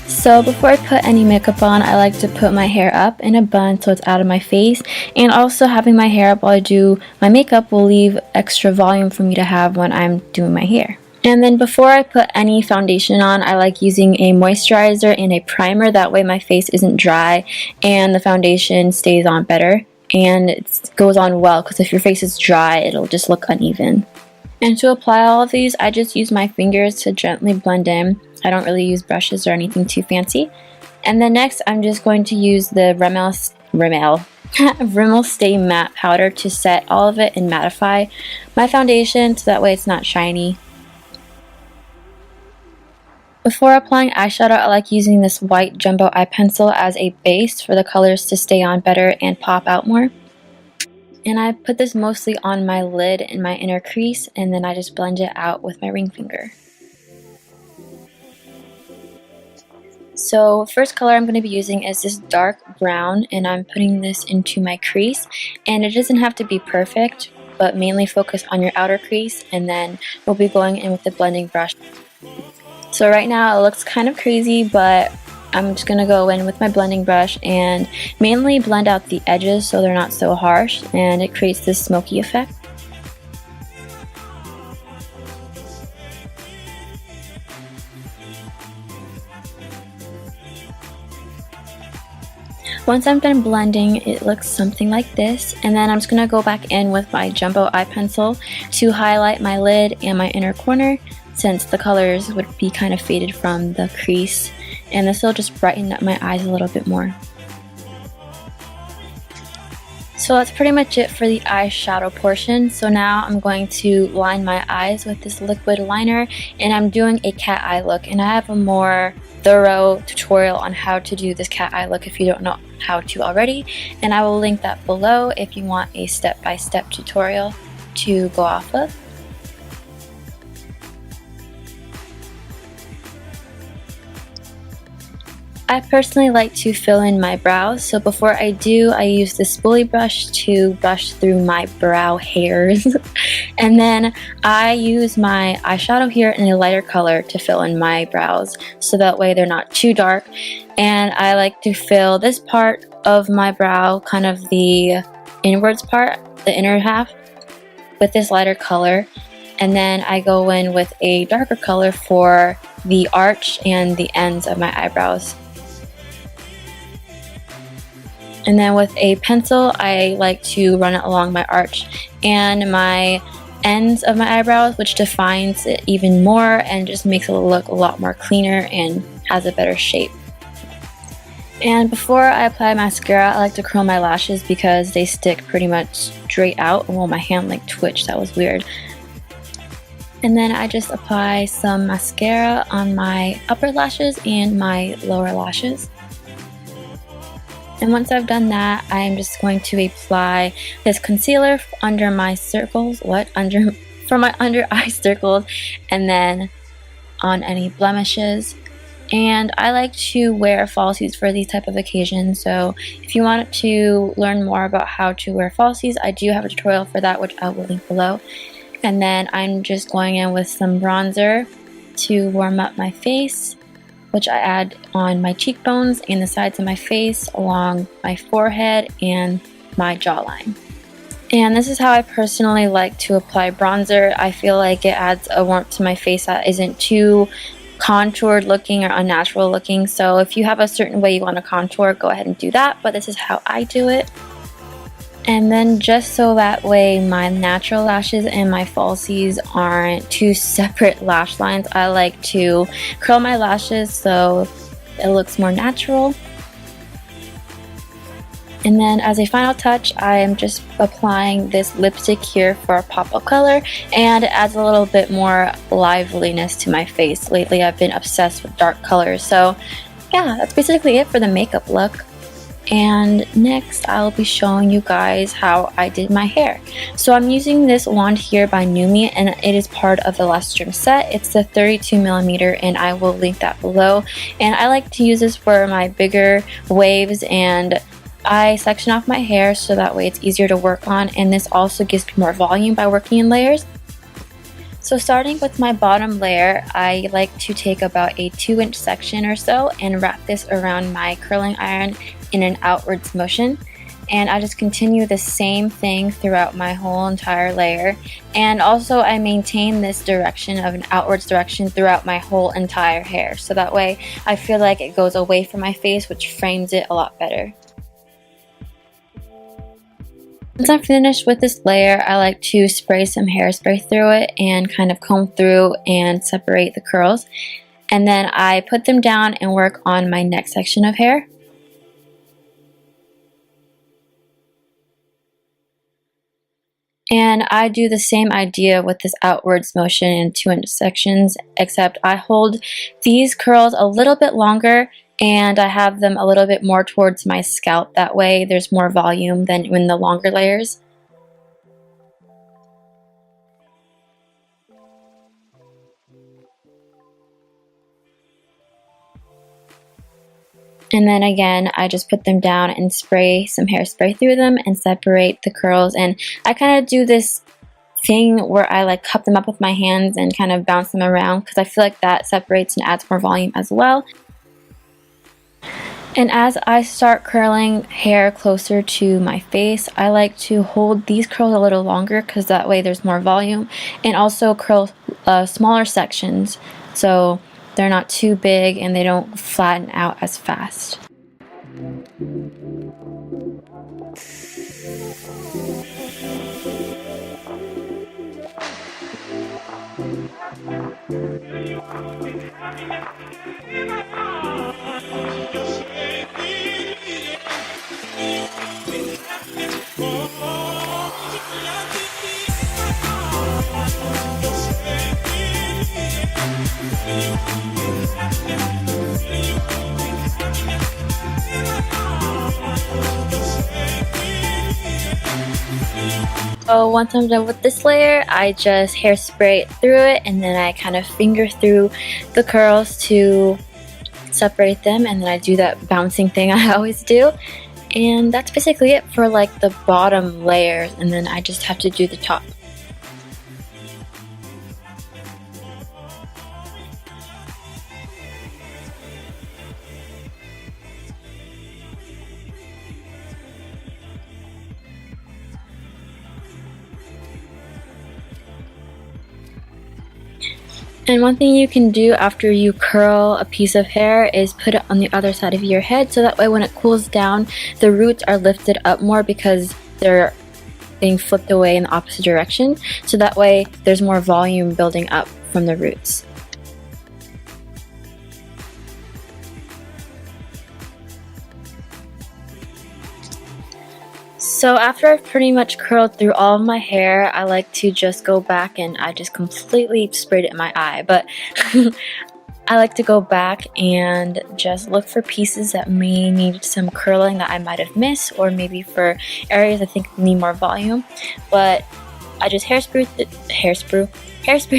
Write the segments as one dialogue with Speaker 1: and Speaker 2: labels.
Speaker 1: So before I put any makeup on, I like to put my hair up in a bun so it's out of my face, and also having my hair up while I do my makeup will leave extra volume for me to have when I'm doing my hair. And then before I put any foundation on, I like using a moisturizer and a primer. That way my face isn't dry and the foundation stays on better and it goes on well, because if your face is dry, it'll just look uneven. And to apply all of these, I just use my fingers to gently blend in. I don't really use brushes or anything too fancy. And then next, I'm just going to use the Rimmel Stay Matte Powder to set all of it and mattify my foundation so that way it's not shiny. Before applying eyeshadow, I like using this white jumbo eye pencil as a base for the colors to stay on better and pop out more. And I put this mostly on my lid and my inner crease, and then I just blend it out with my ring finger. So first color I'm going to be using is this dark brown, and I'm putting this into my crease. And it doesn't have to be perfect, but mainly focus on your outer crease, and then we'll be going in with the blending brush. So right now it looks kind of crazy, but I'm just going to go in with my blending brush and mainly blend out the edges so they're not so harsh, and it creates this smoky effect. Once I'm done blending, it looks something like this, and then I'm just going to go back in with my jumbo eye pencil to highlight my lid and my inner corner, since the colors would be kind of faded from the crease, and this will just brighten up my eyes a little bit more. So that's pretty much it for the eyeshadow portion. So now I'm going to line my eyes with this liquid liner, and I'm doing a cat eye look, and I have a more thorough tutorial on how to do this cat eye look if you don't know how to already, and I will link that below if you want a step-by-step tutorial to go off of. I personally like to fill in my brows, so before I do, I use this spoolie brush to brush through my brow hairs. And then I use my eyeshadow here in a lighter color to fill in my brows, so that way they're not too dark. And I like to fill this part of my brow, kind of the inwards part, the inner half, with this lighter color. And then I go in with a darker color for the arch and the ends of my eyebrows. And then with a pencil, I like to run it along my arch and my ends of my eyebrows, which defines it even more and just makes it look a lot more cleaner and has a better shape. And before I apply mascara, I like to curl my lashes because they stick pretty much straight out. Well, my hand like twitched, that was weird. And then I just apply some mascara on my upper lashes and my lower lashes. And once I've done that, I'm just going to apply this concealer under my circles, for my under eye circles, and then on any blemishes. And I like to wear falsies for these type of occasions, so if you want to learn more about how to wear falsies, I do have a tutorial for that, which I will link below. And then I'm just going in with some bronzer to warm up my face, which I add on my cheekbones and the sides of my face, along my forehead and my jawline. And this is how I personally like to apply bronzer. I feel like it adds a warmth to my face that isn't too contoured looking or unnatural looking. So if you have a certain way you want to contour, go ahead and do that, but this is how I do it. And then just so that way my natural lashes and my falsies aren't two separate lash lines, I like to curl my lashes so it looks more natural. And then as a final touch, I am just applying this lipstick here for a pop of color, and it adds a little bit more liveliness to my face. Lately I've been obsessed with dark colors, so yeah, that's basically it for the makeup look. And next I'll be showing you guys how I did my hair. So I'm using this wand here by Numi, and it is part of the Lustrum Set. It's the 32mm, and I will link that below. And I like to use this for my bigger waves, and I section off my hair so that way it's easier to work on, and this also gives me more volume by working in layers. So starting with my bottom layer, I like to take about a 2-inch section or so and wrap this around my curling iron in an outwards motion. And I just continue the same thing throughout my whole entire layer. And also I maintain this direction of an outwards direction throughout my whole entire hair. So that way I feel like it goes away from my face, which frames it a lot better. Once I'm finished with this layer, I like to spray some hairspray through it and kind of comb through and separate the curls. And then I put them down and work on my next section of hair. And I do the same idea with this outwards motion in 2-inch sections, except I hold these curls a little bit longer and I have them a little bit more towards my scalp. That way there's more volume than in the longer layers. And then again, I just put them down and spray some hairspray through them and separate the curls. And I kind of do this thing where I like cup them up with my hands and kind of bounce them around because I feel like that separates and adds more volume as well. And as I start curling hair closer to my face, I like to hold these curls a little longer because that way there's more volume, and also curl smaller sections so they're not too big and they don't flatten out as fast. So once I'm done with this layer, I just hairspray it through it and then I kind of finger through the curls to separate them, and then I do that bouncing thing I always do. And that's basically it for like the bottom layers, and then I just have to do the top. And one thing you can do after you curl a piece of hair is put it on the other side of your head, so that way when it cools down, the roots are lifted up more because they're being flipped away in the opposite direction. So that way there's more volume building up from the roots. So after I've pretty much curled through all of my hair, I like to just go back, and I just completely sprayed it in my eye, but I like to go back and just look for pieces that may need some curling that I might have missed, or maybe for areas I think need more volume. But I just hairspray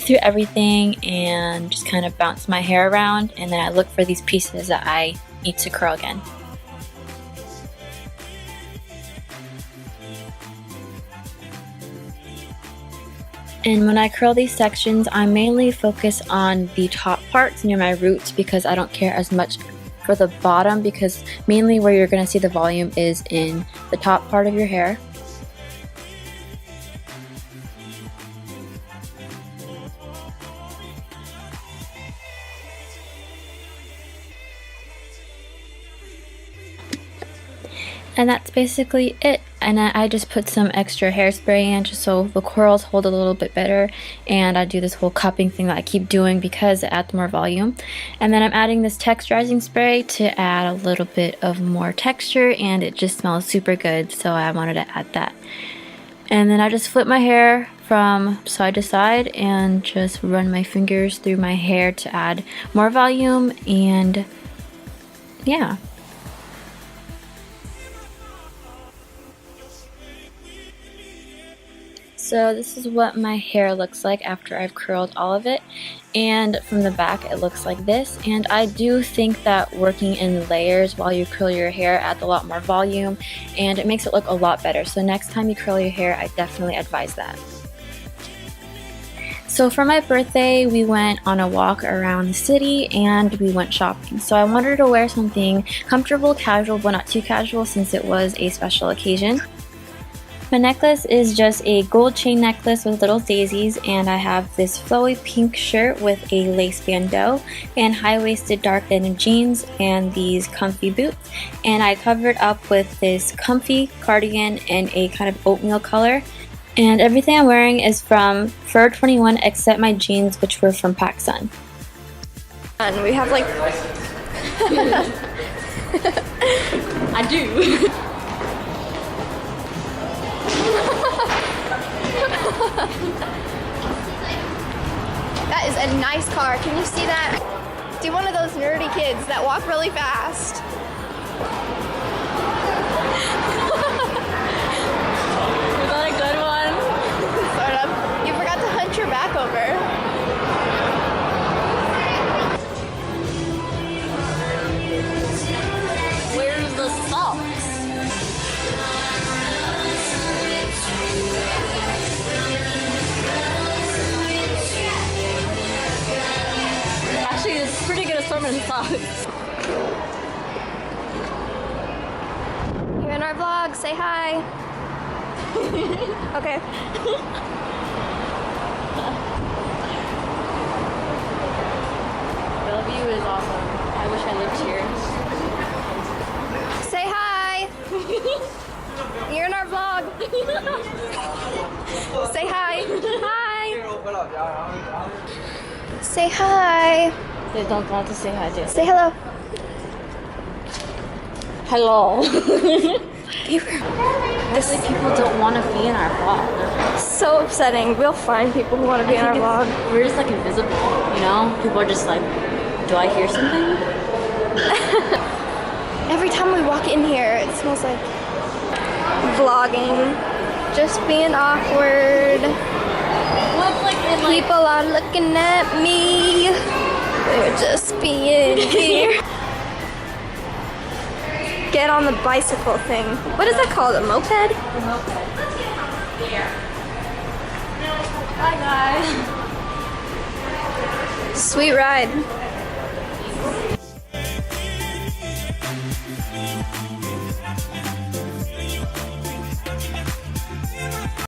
Speaker 1: through everything and just kind of bounce my hair around, and then I look for these pieces that I need to curl again. And when I curl these sections, I mainly focus on the top parts near my roots because I don't care as much for the bottom, because mainly where you're going to see the volume is in the top part of your hair. And that's basically it. And I just put some extra hairspray in just so the curls hold a little bit better. And I do this whole cupping thing that I keep doing because it adds more volume. And then I'm adding this texturizing spray to add a little bit of more texture, and it just smells super good, so I wanted to add that. And then I just flip my hair from side to side and just run my fingers through my hair to add more volume, and yeah. So this is what my hair looks like after I've curled all of it, and from the back it looks like this. And I do think that working in layers while you curl your hair adds a lot more volume, and it makes it look a lot better. So next time you curl your hair, I definitely advise that. So for my birthday, we went on a walk around the city and we went shopping. So I wanted to wear something comfortable, casual, but not too casual since it was a special occasion. My necklace is just a gold chain necklace with little daisies, and I have this flowy pink shirt with a lace bandeau and high-waisted dark denim jeans and these comfy boots. And I covered up with this comfy cardigan in a kind of oatmeal color. And everything I'm wearing is from Forever 21 except my jeans, which were from PacSun.
Speaker 2: And we have like...
Speaker 1: I do.
Speaker 2: That is a nice car. Can you see that? Do one of those nerdy kids that walk really fast.
Speaker 1: Is that a good one?
Speaker 2: Sort of. You forgot to hunch your back over.
Speaker 1: Where's the socks? Actually, it's pretty good assortment of socks.
Speaker 2: You're in our vlog. Say hi. Okay.
Speaker 1: Bellevue is awesome. I wish I lived here.
Speaker 2: Say hi. You're in our vlog. Say hi. Hi. Say hi.
Speaker 1: They don't want to say hi,
Speaker 2: Say hello.
Speaker 1: Hello. Honestly, people don't want to be in our vlog.
Speaker 2: So upsetting. We'll find people who want to be in our vlog.
Speaker 1: We're just like invisible, you know? People are just like, do I hear something?
Speaker 2: Every time we walk in here, it smells like vlogging. Just being awkward. People are looking at me. They're just being here. Get on the bicycle thing. What is that called? A moped?
Speaker 1: A moped. Bye guys.
Speaker 2: Sweet ride.